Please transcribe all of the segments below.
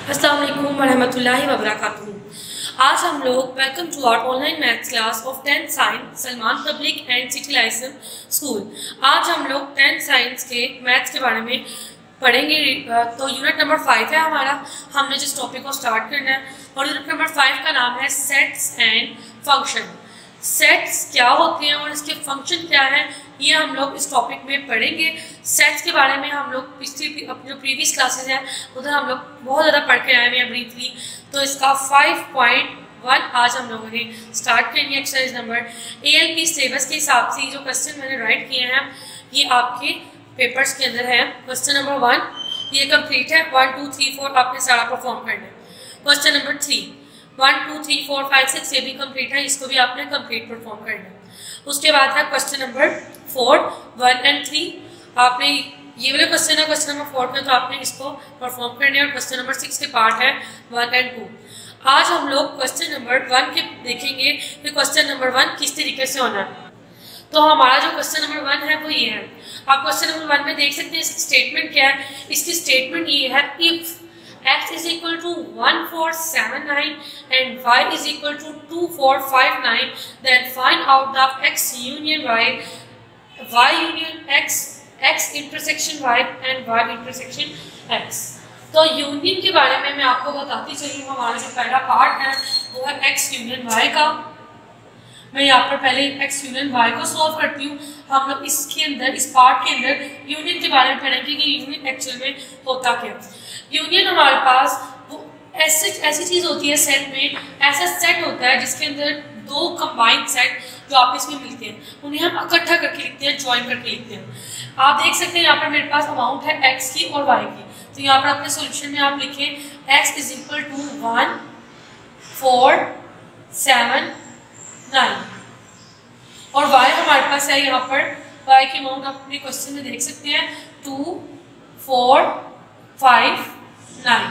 अस्सलाम वालेकुम वरहमतुल्लाहि वबरकातुहू। आज हम लोग welcome to our online maths class of 10th science Salman public and city licence school. आज हम लोग 10th साइंस के मैथ्स के बारे में पढ़ेंगे। तो यूनिट नंबर 5 है हमारा। हमने जिस टॉपिक को स्टार्ट करना है और यूनिट नंबर 5 का नाम है सेट्स एंड फंक्शन। सेट्स क्या होते हैं और इसके फंक्शन क्या है, ये हम लोग इस टॉपिक में पढ़ेंगे। सेट्स के बारे में हम लोग पिछली अपनी जो प्रीवियस क्लासेस हैं उधर हम लोग बहुत ज़्यादा पढ़ के आए हैं ब्रीफली। तो इसका 5.1 आज हम लोगों ने स्टार्ट करेंगे। एक्सरसाइज नंबर ALP सिलेबस के हिसाब से जो क्वेश्चन मैंने राइट किए हैं ये आपके पेपर्स के अंदर है। क्वेश्चन नंबर 1 ये कंप्लीट है। 1 2 3 4 आपने सारा परफॉर्म करना है। क्वेश्चन नंबर 3 1 2 3 4 5 6 ये भी कंप्लीट है, इसको भी आपने कंप्लीट परफॉर्म करना है। उसके बाद है क्वेश्चन नंबर 4 1 and 3 आपने ये वाले क्वेश्चन है क्वेश्चन नंबर 4 में, तो आपने इसको परफॉर्म करना है। और क्वेश्चन नंबर 6 के पार्ट है 1 and 2। आज हम लोग क्वेश्चन नंबर 1 के देखेंगे कि क्वेश्चन नंबर 1 किस तरीके से होना है। तो हमारा जो क्वेश्चन नंबर 1 है वो ये है। आप क्वेश्चन नंबर 1 में देख सकते हैं इसकी स्टेटमेंट क्या है। इसकी स्टेटमेंट ये है, if x is equal to 1479 and y is equal to 2459, then find out the x union y, y union x, x intersection y and y intersection x। तो यूनियन के बारे में मैं आपको बताती चली हूँ। हमारा जो पहला पार्ट है वो है x यूनियन y का। मैं यहाँ पर पहले x यूनियन y को सॉल्व करती हूँ। हम लोग इसके अंदर इस पार्ट के अंदर यूनियन के बारे में पढ़ेंगे कि यूनियन एक्चुअल में होता क्या। यूनियन हमारे पास वो ऐसी चीज़ होती है, सेट में ऐसा सेट होता है जिसके अंदर दो कंबाइंड सेट जो आपस में मिलते हैं उन्हें हम इकट्ठा करके लिखते हैं, ज्वाइन करके लिखते हैं। आप देख सकते हैं यहाँ पर मेरे पास अमाउंट है x की और y की। तो यहाँ पर अपने सोल्यूशन में आप लिखें x इज इक्वल टू 1 4 7 9 और y हमारे पास है यहाँ पर y की अमाउंट आप अपने क्वेश्चन में देख सकते हैं 2 4 5 9।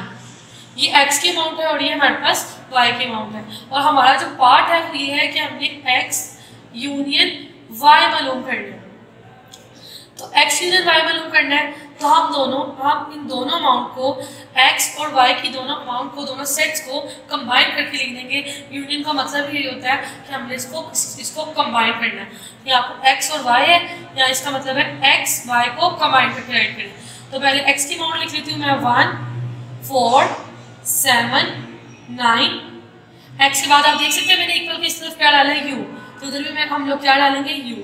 ये x की अमाउंट है और ये हमारे पास y की अमाउंट है। और हमारा जो पार्ट है वो ये है कि हमने x यूनियन y मालूम करना है। तो x यूनियन y मालूम करना है तो हम इन दोनों अमाउंट को x और y की दोनों अमाउंट को, दोनों सेट्स को कंबाइन करके लिख देंगे। यूनियन का मतलब ये होता है कि हमने इसको कंबाइन करना है। यहाँ पर x और y है, यहाँ इसका मतलब है x y को कंबाइन करके राइट करें। तो पहले x की अमाउंट लिख लेती हूँ मैं 1 4 7 9। x के बाद आप देख सकते हैं मैंने इक्वल के इस तरफ क्या डाला है u, तो इधर भी हम लोग क्या डालेंगे u।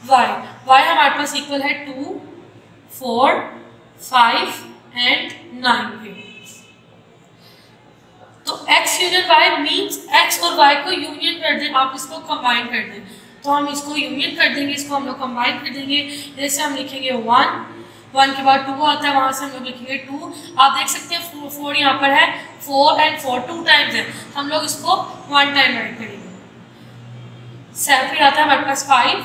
y हमारे पास इक्वल है 2 4 5 एंड 9 पे। तो x union y means x और y को यूनियन कर दें, आप इसको कंबाइन कर दें। तो हम इसको यूनियन कर देंगे, इसको हम लोग कंबाइन कर देंगे। जैसे हम लिखेंगे 1 के बाद 2 आता है, वहां से हम लोग लिखेंगे 2। आप देख सकते हैं 4 यहाँ पर है, 4 and 4 2 टाइम्स है, हम लोग इसको 1 टाइम राइट करेंगे। 7 फिर आता है हमारे पास 5,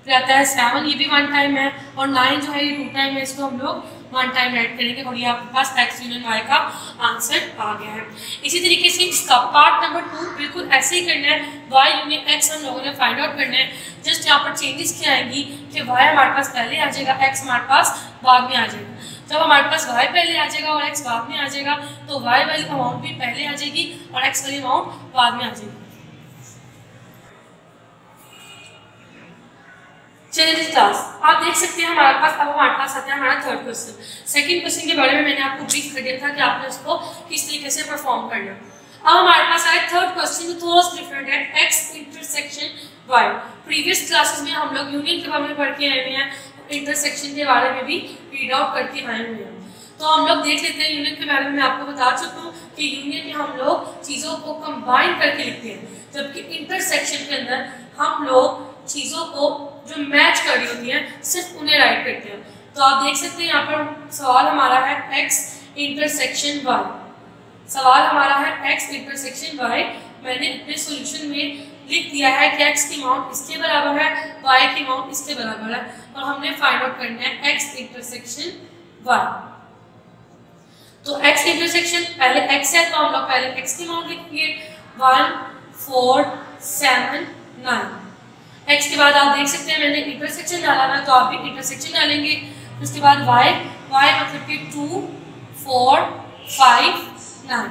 फिर आता है 7, ये भी 1 टाइम है, और 9 जो है ये 2 टाइम है, इसको हम लोग 1 टाइम राइट करेंगे और ये आपके पास x यूनियन y का आंसर आ गया है। इसी तरीके से इसका पार्ट नंबर 2 बिल्कुल ऐसे ही करना है। y यूनियन x हम लोगों ने फाइंड आउट करना है। जस्ट यहाँ पर चेंजेस क्या आएंगी कि y हमारे पास पहले आ जाएगा, x हमारे पास बाद में आ जाएगा। जब हमारे पास y पहले आ जाएगा और x बाद में आ जाएगा तो y वाली अमाउंट भी पहले आ जाएगी और x वाली अमाउंट बाद में आ जाएगी। चलिए क्लास आप देख सकते हैं हमारे पास आता है हमारा थर्ड क्वेश्चन। सेकंड क्वेश्चन के बारे में मैंने आपको ब्रीफ कर दिया था कि आपने उसको किस तरीके से परफॉर्म करना। अब हमारे पास आया थर्ड क्वेश्चन, जो थोड़ा डिफरेंट है, x intersection y। Previous classes में हम लोग यूनियन के बारे में पढ़ के आए हुए हैं, इंटरसेक्शन के बारे में भी रीड आउट करके आए हुए हैं। तो हम लोग देख लेते हैं यूनियन के बारे में। मैं आपको बता चुकी हूँ कि यूनियन में हम लोग चीज़ों को कंबाइन करके लिखते हैं, जबकि इंटरसेक्शन के अंदर हम लोग चीज़ों को जो मैच कर रही होती हैं सिर्फ उन्हें राइट करते हैं। तो आप देख सकते हैं यहाँ पर सवाल हमारा है x इंटरसेक्शन y। सवाल हमारा है x इंटरसेक्शन y। मैंने अपने सॉल्यूशन में लिख दिया है कि x की अमाउंट इसके बराबर है, y की अमाउंट इसके बराबर है, और हमने फाइंड आउट करना है x इंटरसेक्शन y। तो x इंटरसेक्शन पहले x है तो हम लोग पहले x की अमाउंट लिखेंगे 1 4 7 9। x के बाद आप देख सकते हैं मैंने इंटरसेक्शन डाला है, तो आप भी इंटरसेक्शन डालेंगे। उसके बाद y मतलब कि 2 4, 5, 9।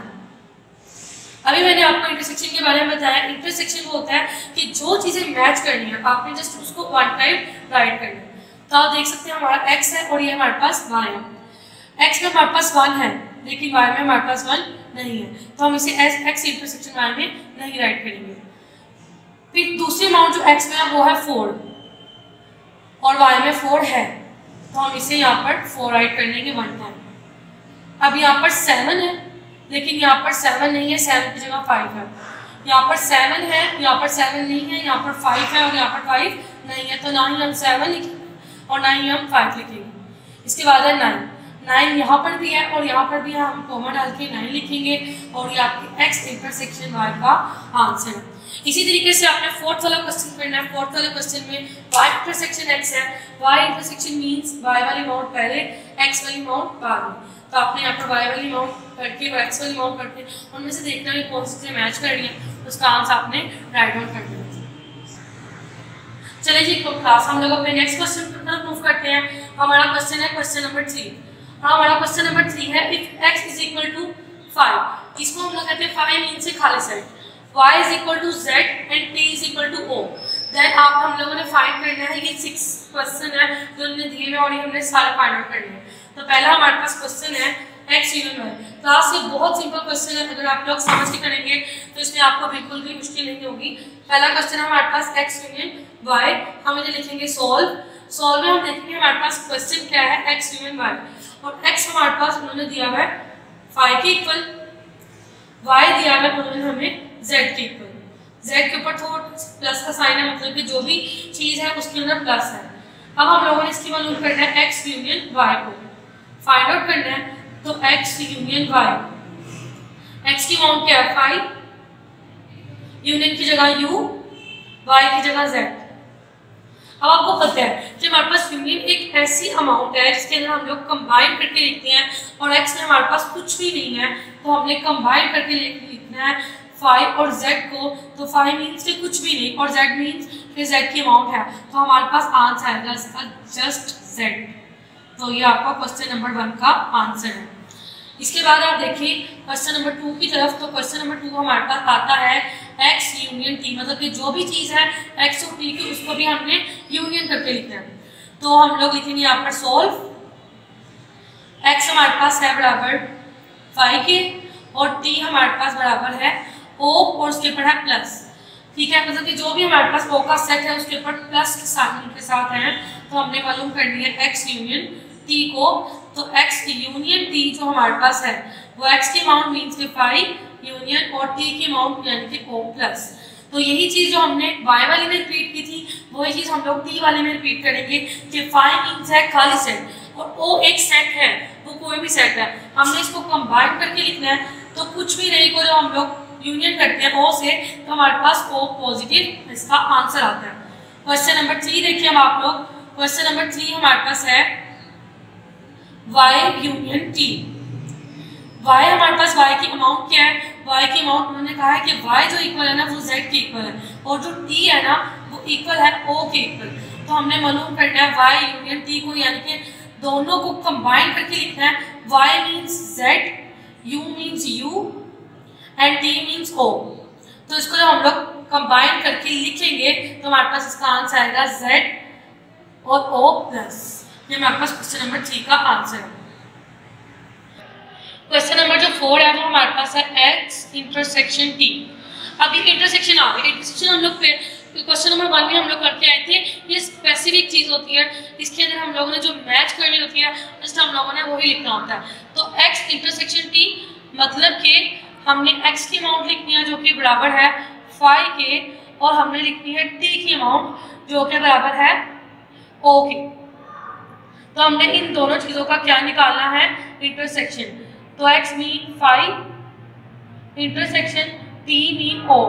अभी मैंने आपको इंटरसेक्शन के बारे में बताया। इंटरसेक्शन वो होता है कि जो चीज़ें मैच करनी है आपने जस्ट उसको वन टाइम राइट करना है। तो आप देख सकते हैं हमारा x है और ये हमारे पास y है। x में हमारे पास 1 है लेकिन y में हमारे पास 1 नहीं है, तो हम इसे x इंटरसेक्शन y में नहीं राइट करेंगे। फिर दूसरी अमाउंट जो x में है वो है 4 और y में 4 है, तो हम इसे यहाँ पर 4 राइट कर लेंगे 1 टाइम। अब यहाँ पर 7 है लेकिन यहाँ पर 7 नहीं है, 7 की जगह 5 है। यहाँ पर 7 है, यहाँ पर 7 नहीं है, यहाँ पर 5 है और यहाँ पर 5 नहीं है, तो ना ही हम 7 लिखेंगे और ना ही हम 5 लिखेंगे। इसके बाद है 9। 9 यहाँ पर भी है और यहाँ पर भी है, हम कॉमा डाल के 9 लिखेंगे और ये आपकी x इंटरसेक्शन y का आंसर है। इसी तरीके से आपने फोर्थ वाला क्वेश्चन करना है। फोर्थ वाले क्वेश्चन में y इंटरसेक्शन x है, y इंटरसेक्शन मींस y वाली अमाउंट पहले x वाली अमाउंट बाद में, तो आपने यहाँ पर y वाली अमाउंट करके और x वाली अमाउंट करके उनमें से देखना है कौन सी मैच कर रही है, उसका आंसर आपने राइट डाउन कर देना। चलिए जी क्लास हम लोग अपने नेक्स्ट क्वेश्चन पर मूव करते हैं। हमारा क्वेश्चन है क्वेश्चन नंबर 3। हमारा क्वेश्चन नंबर 3 है if x is equal to 5, इसको हम लोग कहते हैं 5 मीन से खाली सेट, y is equal to z and t is equal to o, then आप हम लोगों ने फाइंड करना है। ये 6 क्वेश्चन है जो हमने दिए हुए और ये हमने सारे फाइंड आउट करने हैं। तो पहला हमारे पास क्वेश्चन है x यूनियन y। क्लास ये बहुत सिंपल क्वेश्चन है, अगर आप लोग समझ के करेंगे तो इसमें आपको बिल्कुल भी मुश्किल नहीं होगी। पहला क्वेश्चन है हमारे पास x यूनियन y, हम इसे लिखेंगे सॉल्व। सॉल्व में हम देखेंगे हमारे पास क्वेश्चन क्या है x यूनियन y, और x हमारे पास उन्होंने दिया हुआ है 5 के इक्वल, y दिया हुआ है उन्होंने हमें z के इक्वल। z के ऊपर थोड़ा प्लस का साइन है, मतलब कि जो भी चीज है उसके अंदर प्लस है। अब हम लोगों ने इसकी मालूम करना है x यूनियन y को फाइंड आउट करना है, तो x यूनियन y, x की अमाउंट क्या है 5, यूनियन की जगह u, y की जगह z। अब आपको पता है कि हमारे पास यूनियन एक ऐसी अमाउंट है जिसके अंदर हम लोग कंबाइन करके लिखते हैं और x में हमारे पास कुछ भी नहीं है, तो हमने कंबाइन करके लिखना है 5 और z को। तो 5 मीन्स के कुछ भी नहीं और z मीन्स कि z की अमाउंट है, तो हमारे पास आंसर आएगा इसका जस्ट z। तो ये आपका क्वेश्चन नंबर 1 का आंसर है। इसके बाद आप देखिए क्वेश्चन नंबर 2 की तरफ। तो क्वेश्चन नंबर 2 हमारे पास आता है x यूनियन t, मतलब कि जो भी चीज़ है x और t की उसको भी हमने यूनियन करके लिखना है। तो हम लोग लिखेंगे यहाँ पर सॉल्व, x हमारे पास है बराबर 5 के और t हमारे पास बराबर है o और उसके ऊपर है प्लस। ठीक है, मतलब कि जो भी हमारे पास o का सेट है उसके ऊपर प्लस के साथ है, तो हमने मालूम करनी है x यूनियन t को। तो x यूनियन t जो हमारे पास है वो x की अमाउंट मीन्स के 5 यूनियन और t की अमाउंट यानी कि o प्लस। तो यही चीज जो हमने y वाली में रिपीट की थी वही चीज हम लोग t वाले में रिपीट करेंगे कि 5 मीन्स है खाली सेट और o एक सेट है, वो कोई भी सेट है, हमने इसको कंबाइन करके लिखना है। तो कुछ भी नहीं को जो हम लोग यूनियन करते हैं o से, तो हमारे पास o पॉजिटिव इसका आंसर आता है। क्वेश्चन नंबर 3 देखिए हम आप लोग। क्वेश्चन नंबर 3 हमारे पास है y यूनियन t। y हमारे पास y की अमाउंट क्या है, y की अमाउंट उन्होंने कहा है कि y जो इक्वल है ना वो z के इक्वल है और जो t है ना वो इक्वल है o के इक्वल। तो हमने मालूम करना है y यूनियन t को, यानी कि दोनों को कंबाइन करके लिखना है। y means z, u means u and t means o। तो इसको जब हम लोग कंबाइन करके लिखेंगे तो हमारे पास इसका आंसर आएगा z और o प्लस। ये हमारे पास क्वेश्चन नंबर 3 का आंसर है। क्वेश्चन नंबर जो 4 है वो हमारे पास है x इंटरसेक्शन t। अभी इंटरसेक्शन आ गया। इंटरसेक्शन हम लोग क्वेश्चन नंबर 1 में हम लोग करके आए थे। ये स्पेसिफिक चीज होती है, इसके अंदर हम लोगों ने जो मैच करनी होती है जस्ट हम लोगों ने वही लिखना होता है। तो x इंटरसेक्शन t मतलब कि हमने x की अमाउंट लिखनी है जो कि बराबर है 5 के और हमने लिखनी है t की अमाउंट जो कि बराबर है o के। तो हमने इन दोनों चीजों का क्या निकालना है, इंटरसेक्शन। तो x mean 5 intersection t mean o।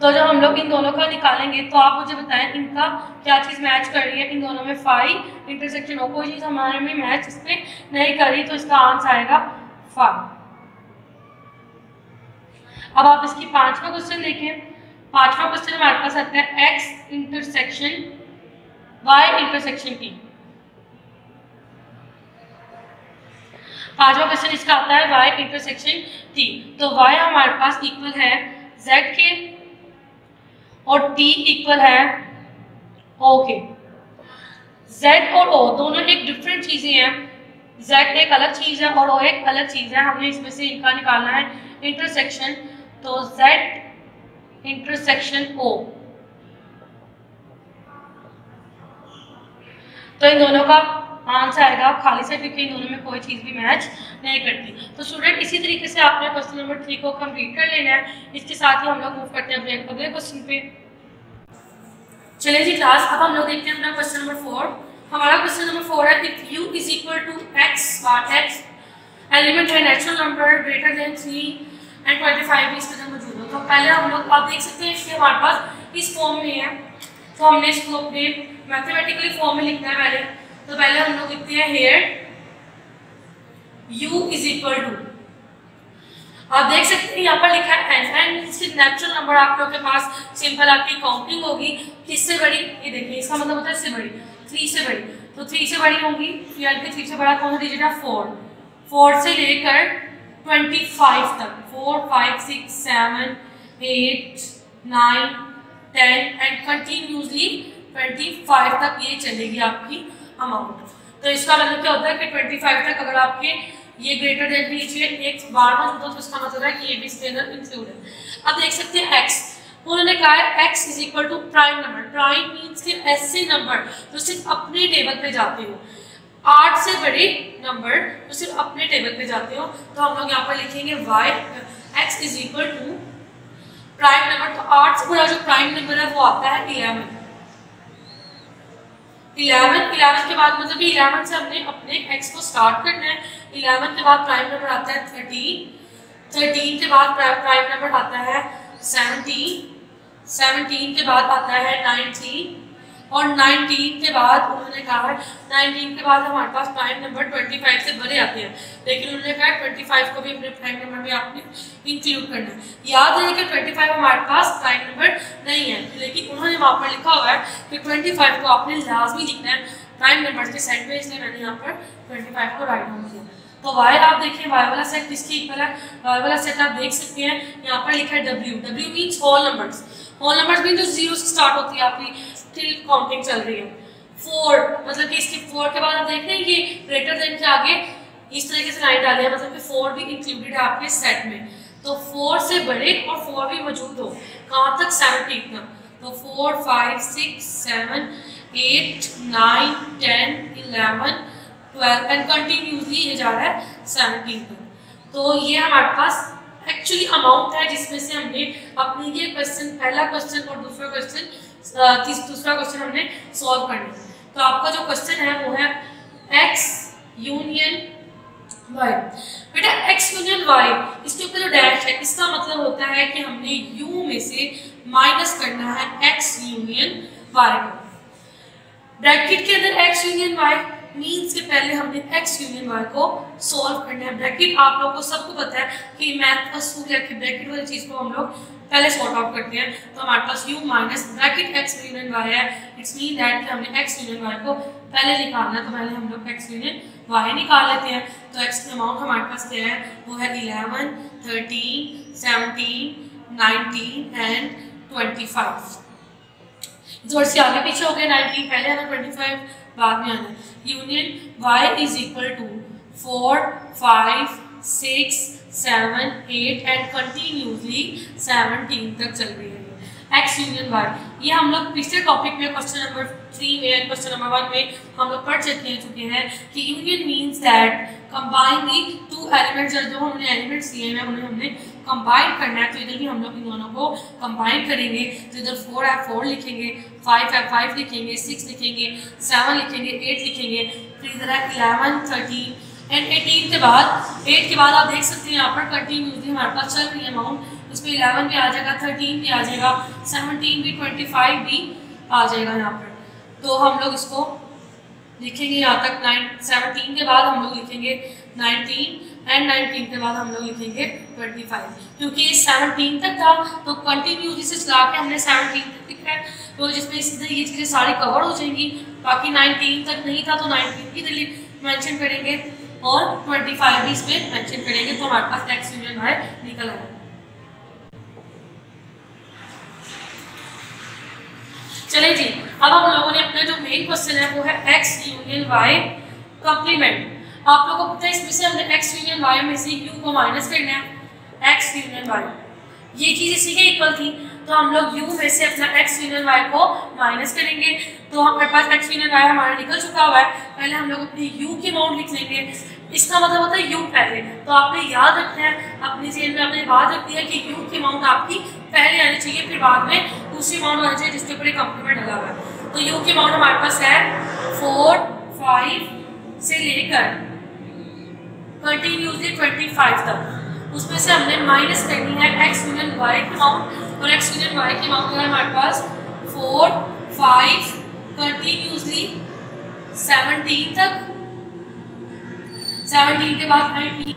तो जब हम लोग इन दोनों का निकालेंगे तो आप मुझे बताएं इनका क्या चीज मैच कर रही है। इन दोनों में 5 इंटरसेक्शन o, कोई चीज हमारे में मैच इसमें नहीं कर रही, तो इसका आंसर आएगा 5। अब आप इसकी 5वां क्वेश्चन देखें। 5वां क्वेश्चन हमारे पास आता है x intersection y intersection t। पांचवा क्वेश्चन इसका आता है y इंटरसेक्शन t। तो y हमारे पास इक्वल है z के और t इक्वल है o के। z और o दोनों एक डिफरेंट चीजें हैं, z एक अलग चीज है और o एक अलग चीज है। हमने इसमें से इनका निकालना है इंटरसेक्शन। तो z इंटरसेक्शन o, तो इन दोनों का आंसर आएगा खाली से, क्योंकि इन दोनों में कोई चीज भी मैच नहीं करती। तो स्टूडेंट इसी तरीके से आपने क्वेश्चन नंबर 3 को कंप्लीट कर लेना है। इसके साथ ही हम लोग मूव करते हैं अपने अगले क्वेश्चन पे। चलिए जी क्लास, अब हम लोग देखते हैं अपना क्वेश्चन नंबर 4। हमारा क्वेश्चन नंबर 4 है if u is equal to x और x एलिमेंट है natural number greater than 3 and 25 भी इसके अंदर मौजूद हो। तो पहले हम लोग आप देख सकते हैं कि हमारे पास इस फॉर्म में है, तो हमने इसको अपने मैथमेटिकली फॉर्म में लिखना है पहले। तो पहले हम लोग लिखते हैं here u is equal to, आप देख सकते हैं यहाँ पर लिखा है n, n इसकी नेचुरल नंबर आप लोग के पास सिंपल आपकी काउंटिंग होगी किससे बड़ी, ये देखिए इसका मतलब होता है इससे बड़ी, 3 से बड़ी। तो 3 से बड़ी होंगी, फिर के 3 से बड़ा कौन सा डिजिट है 4, 4 से लेकर 25 तक, 4 5 6 7 8 9 10 एंड कंटिन्यूसली 25 तक ये चलेगी आपकी अमाउंट। तो इसका मतलब क्या होता है कि 25 तक अगर आपके ये ग्रेटर देन लीजिए एक बार मौजूद हो तो इसका मतलब है कि ये भी इसके अंदर इंक्लूड है। अब देख सकते हैं x, उन्होंने कहा है x is equal to prime number. Prime means के ऐसे नंबर जो सिर्फ अपने टेबल पे जाते हो, 8 से बड़े नंबर जो सिर्फ अपने टेबल पे जाते हो। तो हम लोग यहाँ पर लिखेंगे y x is equal to prime number. तो 8 से बड़ा जो प्राइम नंबर है वो आता है 11। 11 के बाद मतलब कि 11 से हमने अपने x को स्टार्ट करना है। 11 के बाद प्राइम नंबर आता है 13, 13 के बाद प्राइम नंबर आता है 17, 17 के बाद आता है 19 और 19 के बाद उन्होंने कहा है 19 के बाद हमारे पास प्राइम नंबर 25 से बड़े आते हैं, लेकिन उन्होंने कहा 25 को भी अपने प्राइम नंबर में आपने इंक्लूड करना है। याद रहे कि 25 हमारे पास प्राइम नंबर नहीं है, लेकिन उन्होंने वहाँ पर लिखा हुआ है कि 25 को आपने लाजमी लिखना है प्राइम नंबर के सेट में, इसलिए मैंने यहाँ पर 25 को राइट डाउन किया। तो y आप देखिए y वाला सेट किसके इक्वल है, y वाला सेट आप देख सकते हैं यहाँ पर लिखा है w, w means whole numbers. Whole numbers mean जो 0 से स्टार्ट होती है आपकी टिल काउंटिंग चल रही है। 4 मतलब कि इसके 4 के बाद आप देख रहे हैं ये ग्रेटर देन के आगे इस तरीके से लाइन डाली है, मतलब कि 4 भी इंक्लूडेड है आपके सेट में। तो 4 से बड़े और 4 भी मौजूद हो, कहाँ तक 17 तक। तो 4 5 6 7 8 9 10 11 12 एंड कंटिन्यूसली ये जा रहा है 17 तक। तो ये हमारे पास एक्चुअली अमाउंट है जिसमें से हमने अपनी ये क्वेश्चन, पहला क्वेश्चन और दूसरा क्वेश्चन हमने सॉल्व करना है। तो आपका जो क्वेश्चन है वो है x यूनियन y। बेटा x यूनियन y, इसके ऊपर जो डैश है इसका मतलब होता है कि हमने u में से माइनस करना है x यूनियन y को। ब्रैकेट के अंदर x यूनियन y मीन्स के पहले हमने x यूनियन y को सॉल्व करना है। ब्रैकेट आप लोगों को सबको पता है कि मैथ का असूल है कि ब्रैकेट वाली चीज को हम लोग पहले सॉर्ट आउट करते हैं। तो हमारे पास u minus bracket x union y है, इट्स मीन दैट कि हमने x यूनियन y को पहले निकालना है। तो पहले हम लोग x यूनियन y निकाल लेते हैं। तो x की अमाउंट हमारे पास क्या है, वो है 11 13 17 19 एंड 25। थोड़ी सी आगे पीछे हो गए, 19 पहले आना 25 बाद में आना। Union y is equal to 4 5 6 7 8 and continuously 17 तक चल रही है x यूनियन y। ये हम लोग पिछले टॉपिक में क्वेश्चन नंबर 3 में एंड क्वेश्चन नंबर 1 में हम लोग पढ़ चुके हैं कि union means that combine the two elements. जो हमने एलिमेंट्स लिए हैं उन्हें हमने कंबाइन करना है। तो इधर भी हम लोग इन दोनों को कंबाइन करेंगे। तो इधर 4 है 4 लिखेंगे, 5 है 5 लिखेंगे, 6 लिखेंगे, 7 लिखेंगे, 8 लिखेंगे, फिर इधर है 11 13 एंड 18 के बाद आप देख सकते हैं यहाँ पर कंटिन्यूसली हमारे पास चल रही है अमाउंट। उसमें 11 भी आ जाएगा, 13 भी आ जाएगा, 17 भी 25 भी आ जाएगा यहाँ पर। तो हम लोग इसको लिखेंगे यहाँ तक 17 के बाद हम लोग लिखेंगे 19 एंड 19 के बाद हम लोग लिखेंगे 25, क्योंकि ये 17 तक था तो कंटिन्यूसली से चला के हमने 17 तक लिखा है। तो जिसमें इधर ये चीज़ें सारी कवर हो जाएंगी। बाकी 19 तक नहीं था तो 19 की इधर मेंशन करेंगे और 25 भी इसमें मेंशन करेंगे, तो हमारे पास x यूनियन y निकल आएगा। चलिए जी, अब हम लोगों ने अपना जो मेन क्वेश्चन है वो है x यूनियन y कॉम्प्लीमेंट। आप लोगों को पता है इसमें से हमने x यूनियन y में से u को माइनस करना है, x यूनियन y ये चीज इसी के इक्वल थी, तो हम लोग u में से अपना x यूनियन y को माइनस करेंगे, तो हमारे पास x यूनियन y हमारा निकल चुका हुआ है। पहले हम लोग अपनी u की अमाउंट लिख लेंगे, इसका मतलब होता है u पहले, तो आपने याद रखना है, अपनी जेल में आपने बात रखनी है कि u की अमाउंट आपकी पहले आनी चाहिए, फिर बाद में दूसरी अमाउंट आनी चाहिए जिसके ऊपर एक कॉम्प्लीमेंट लगा हुआ है। तो u की अमाउंट हमारे पास है 4, 5 से लेकर कंटिन्यूसली 25 तक, उसमें से हमने माइनस करनी है x यूनियन y की अमाउंट, और x यूनियन y की अमाउंट है हमारे पास 4, 5 कंटिन्यूसली 17 तक, 17 के बाद 19,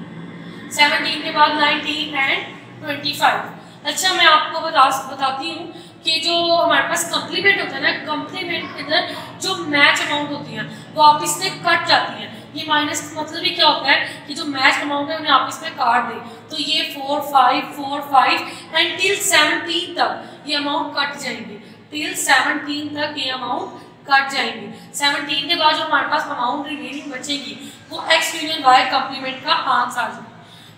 17 के बाद 19 एंड 25। अच्छा, मैं आपको बताती हूँ कि जो हमारे पास कॉम्प्लीमेंट होता है ना, कॉम्प्लीमेंट के अंदर जो मैच अमाउंट होती है वो आपस में कट जाती है। ये माइनस का मतलब ही क्या होता है कि जो मैच अमाउंट है उन्हें आपस में काट दे, तो ये 4, 5, 4, 5 एंड टिल 17 तक ये अमाउंट कट जाएंगे, टिल 17 तक ये अमाउंट कट जाएंगे। 17 के बाद जो हमारे पास अमाउंट रिमेनिंग बचेगी वो x यूनियन y कॉम्प्लीमेंट का आंसर आ जाएगा।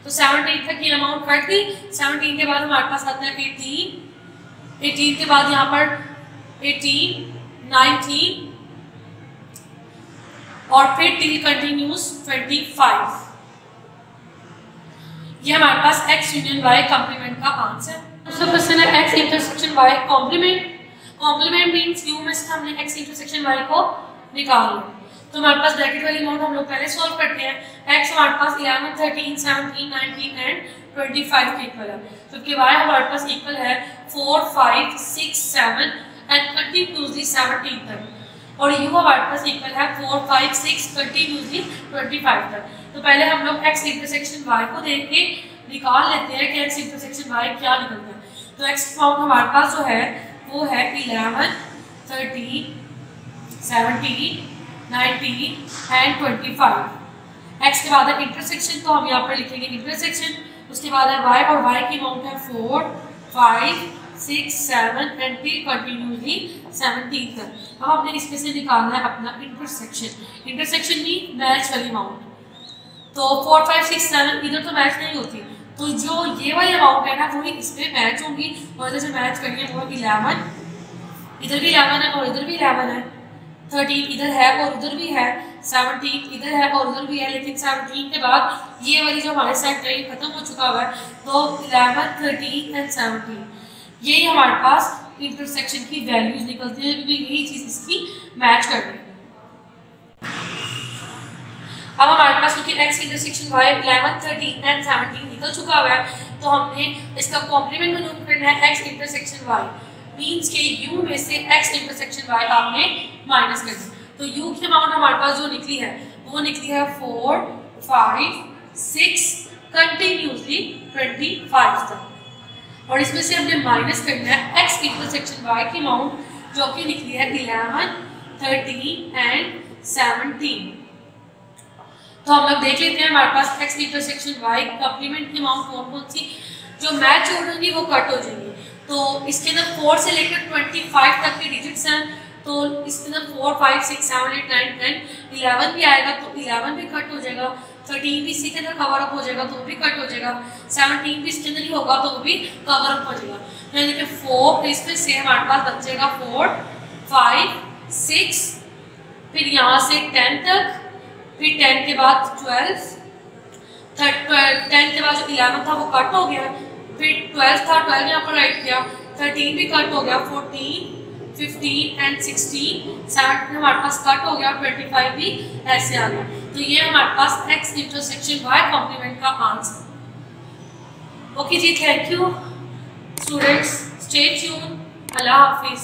तो 17 तक ये अमाउंट कट गई, 17 के बाद हमारे पास आता है 18, 18 के बाद यहाँ पर 18, 19 और फिर टिल कंटिन्यूस 25। ये हमारे पास x यूनियन y कॉम्प्लीमेंट का आंसर है। दूसरा क्वेश्चन है x intersection y complement. Complement means u में से हमने x इंटरसेक्शन y को निकाल लिया, तो हमारे पास ब्रैकेट वाली अमाउंट हम लोग पहले सॉल्व करते हैं। x हमारे पास 11, 13, 17, 19 एंड 25 के इक्वल है, जबकि y हमारे पास इक्वल है 4, 5, 6, 7 एंड कंटिन्यूसली 17 तक, और u हमारे पास इक्वल है 4, 5, 6 कंटिन्यूसली 25 तक। तो पहले हम लोग x इंटरसेक्शन y को देख के निकाल लेते हैं कि x इंटरसेक्शन y क्या निकलता है। तो x अमाउंट हमारे पास जो है वो है 11, 13, 17, 19 एंड 25। x के बाद है इंटरसेक्शन, तो हम यहाँ पर लिखेंगे इंटरसेक्शन, उसके बाद है y, और y की अमाउंट है 4, 5, 6, 7 एंड टिल कंटिन्यूसली 17 तक। अब हमने इसमें से निकालना है अपना इंटरसेक्शन। इंटरसेक्शन भी मैच वाली अमाउंट, तो 4, 5, 6, 7 इधर तो मैच नहीं होती, तो जो ये वाली अमाउंट है ना वही इसमें मैच होंगी, और इधर से मैच करेंगे वो 11, इधर भी 11 है और इधर भी 11 है, 13 इधर है और उधर भी है, 17 इधर है और उधर भी है, लेकिन 17 के बाद ये वाली जो हमारे सेट है ये खत्म हो चुका हुआ है, तो 11, 13 एंड 17 यही हमारे पास इंटरसेक्शन की वैल्यूज निकलती है, क्योंकि यही चीज इसकी मैच कर रही है। अब हमारे पास क्योंकि x इंटरसेक्शन y 11, 13 एंड 17 निकल चुका हुआ है, तो हमने इसका कॉम्प्लीमेंट मैन्यूवर करना है x इंटरसेक्शन y, मींस के u में से x इंटरसेक्शन y आपने माइनस कर दिया। तो u की अमाउंट हमारे पास जो निकली है वो निकली है 4, 5, 6 कंटिन्यूसली 25 तक, और इसमें से हमने माइनस करना है x इंटरसेक्शन y की अमाउंट जो कि निकली है 11, 13 एंड 17। तो हम लोग देख लेते हैं हमारे पास x इंटरसेक्शन y कॉम्प्लीमेंट की अमाउंट कौन कौन सी जो मैच हो रही वो कट हो जाएंगी। तो इसके अंदर 4 से लेकर 25 तक के डिजिट्स हैं, तो इसके अंदर 4, 5, 6, 7, 8, 9, 10, 11 भी आएगा, तो 11 भी कट हो जाएगा, 13 भी इसी के अंदर कवर अप हो जाएगा तो वो भी कट हो जाएगा, 17 भी इसके अंदर ही होगा तो वो भी कवर अप हो जाएगा। यानी कि 4 इसमें से हमारे पास बचेगा 4, 5, 6, फिर यहाँ से 10 तक, फिर 10 के बाद 12, 10 के बाद जो 11 था वो कट हो गया, फिर 12 था 12 यहाँ पर राइट किया, 13 भी कट हो गया, 14, 15 एंड 16, 17 हमारे पास कट हो गया, 25 भी ऐसे आ गया। तो ये हमारे पास x इंटरसेक्शन y कॉम्प्लीमेंट का आंसर। ओके जी, thank you students, stay tuned, Allah Hafiz.